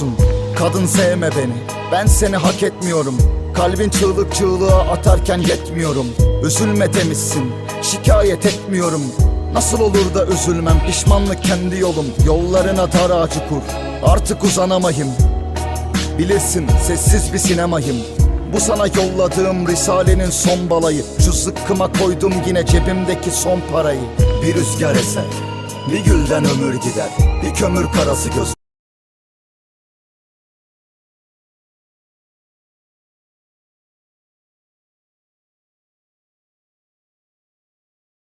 musun? Kadın sevme beni, ben seni hak etmiyorum. Kalbin çığlık çığlığa atarken yetmiyorum. Üzülme demişsin, şikayet etmiyorum. Nasıl olur da üzülmem, pişmanlık kendi yolum. Yollarına dar ağacı kur, artık uzanamayım. Bilirsin sessiz bir sinemayım. Bu sana yolladığım risalenin son balayı. Şu zıkkıma koydum yine cebimdeki son parayı. Bir rüzgar eser, bir gülden ömür gider, bir kömür karası göz.